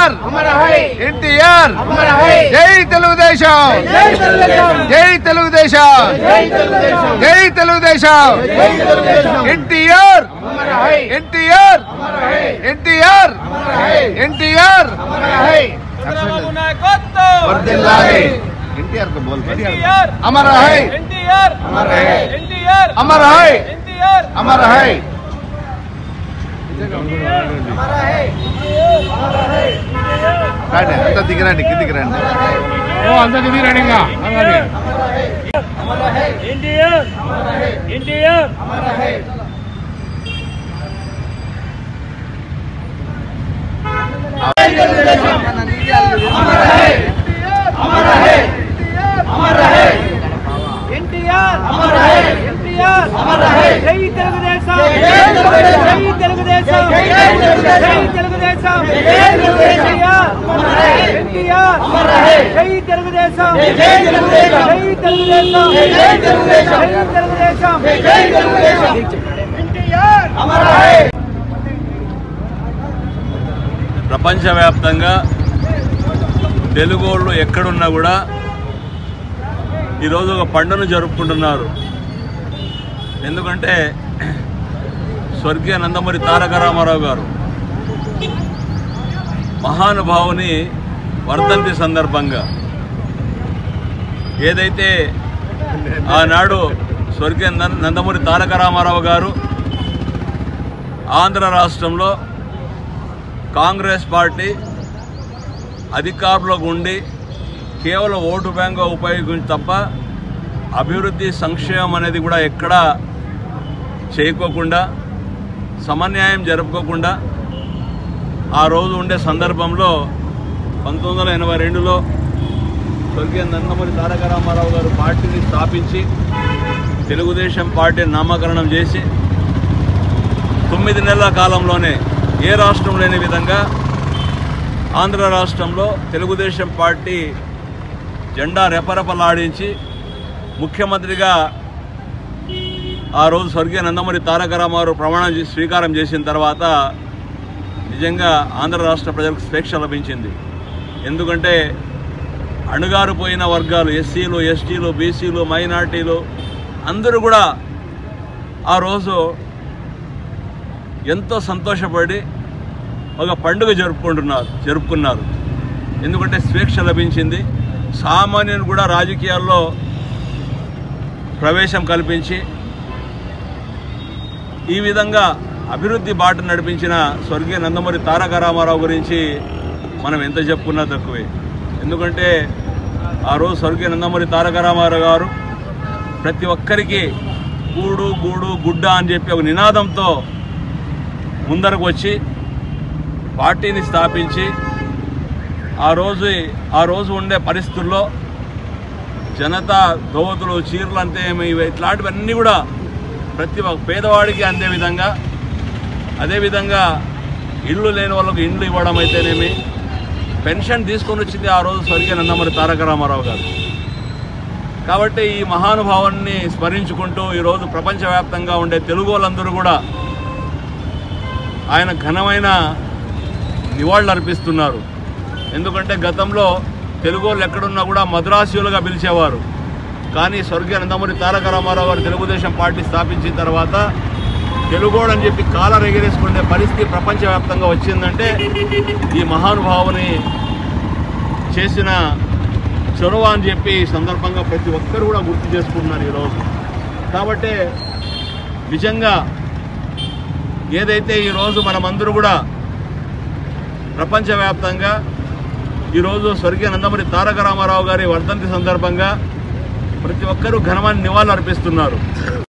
ఎన్టీఆర్ ఎన్టీఆర్ జై తెలుగుదేశం జై తెలుగుదేశం జై తెలుగుదేశం ఎన్టీఆర్ ఎన్టీఆర్ ఎన్టీఆర్ ఎన్టీఆర్ एनटीआर को बोल अमर है एनटीआर अमर है एनटीआर अमर है एनटीआर अमर है अंत दिगरंడి కిందికిరండి ఓ అంత దిగిరండిగా అలాగే అమర్ है एनटीआर अमर है एनटीआर अमर है अमर है अमर है अमर है एनटीआर अमर है एनटीआर अमर है जय తెలుగుదేశం जय తెలుగుదేశం जय తెలుగుదేశం एनटीआर अमर है एनटीआर अमर है जय తెలుగుదేశం जय తెలుగుదేశం जय తెలుగుదేశం एनटीआर अमर है ప్రపంచవ్యాప్తంగా తెలుగోళ్ళు ఎక్కడున్నా కూడా ఈరోజు ఒక పండుగను జరుపుకుంటున్నారు. ఎందుకంటే స్వర్గీయ నందమూరి తారక రామారావు గారు మహానుభావుని వర్ధంతి సందర్భంగా ఏదైతే ఆనాడు స్వర్గీయ నందమూరి తారక రామారావు గారు ఆంధ్ర రాష్ట్రంలో కాంగ్రెస్ పార్టీ అధికారంలోకి ఉండి కేవలం ఓటు బ్యాంకు ఉపయోగించి తప్ప అభివృద్ధి సంక్షేమం అనేది కూడా ఎక్కడా చేయకోకుండా సమన్యాయం జరుపుకోకుండా ఆ రోజు ఉండే సందర్భంలో 1982లో స్వర్గీయ నందమూరి తారక రామారావు గారు పార్టీని స్థాపించి తెలుగుదేశం పార్టీ నామకరణం చేసి 9 నెలల కాలంలోనే ఏ రాష్ట్రం లేని విధంగా ఆంధ్ర రాష్ట్రంలో తెలుగుదేశం పార్టీ జెండా రెపరెపలాడించి ముఖ్యమంత్రిగా ఆ రోజు స్వర్గీయ నందమూరి తారక రామారావు ప్రమాణం స్వీకారం చేసిన తర్వాత నిజంగా ఆంధ్ర రాష్ట్ర ప్రజలకు స్వేచ్ఛ లభించింది. ఎందుకంటే అణుగారిపోయిన వర్గాలు ఎస్సీలు, ఎస్టీలు, బీసీలు, మైనార్టీలు అందరూ కూడా ఆ రోజు ఎంతో సంతోషపడి ఒక పండుగ జరుపుకున్నారు. ఎందుకంటే స్వేచ్ఛ లభించింది. సామాన్యుని కూడా రాజకీయాల్లో ప్రవేశం కల్పించి ఈ విధంగా అభివృద్ధి బాట నడిపించిన స్వర్గీయ నందమూరి తారక రామారావు గురించి మనం ఎంత చెప్పుకున్నా తక్కువే. ఎందుకంటే ఆ రోజు స్వర్గీయ నందమూరి తారక రామారావు గారు ప్రతి ఒక్కరికి కూడు గూడు గుడ్డ అని చెప్పి ఒక నినాదంతో ముందరకు వచ్చి పార్టీని స్థాపించి ఆ రోజు ఉండే పరిస్థితుల్లో జనతా దోవతులు, చీరలు అంతే ఇట్లాంటివన్నీ కూడా ప్రతి ఒక్క పేదవాడికి అందే విధంగా, అదేవిధంగా ఇళ్ళు లేని వాళ్ళకు ఇండ్లు ఇవ్వడం అయితేనేమి, పెన్షన్ తీసుకొని వచ్చింది ఆ రోజు స్వర్గీయ నందమూరి తారక రామారావు గారు. కాబట్టి ఈ మహానుభావాన్ని స్మరించుకుంటూ ఈరోజు ప్రపంచవ్యాప్తంగా ఉండే తెలుగు వాళ్ళందరూ కూడా ఆయన ఘనమైన నివాళులు అర్పిస్తున్నారు. ఎందుకంటే గతంలో తెలుగు వాళ్ళు ఎక్కడున్నా కూడా మద్రాసీయులుగా పిలిచేవారు. కానీ స్వర్గీయ నందమూరి తారక రామారావు గారు తెలుగుదేశం పార్టీ స్థాపించిన తర్వాత తెలుగోడు అని చెప్పి కాలర్ ఎగరేసుకునే పరిస్థితి ప్రపంచవ్యాప్తంగా వచ్చిందంటే ఈ మహానుభావుని చేసిన చొరవ అని చెప్పి ఈ సందర్భంగా ప్రతి ఒక్కరు కూడా గుర్తు చేసుకుంటున్నారు ఈరోజు. కాబట్టి నిజంగా ఏదైతే ఈరోజు మనమందరూ కూడా ప్రపంచవ్యాప్తంగా ఈరోజు స్వర్గీయ నందమూరి తారక రామారావు గారి వర్ధంతి సందర్భంగా ప్రతి ఒక్కరూ ఘనమైన నివాళులు అర్పిస్తున్నారు.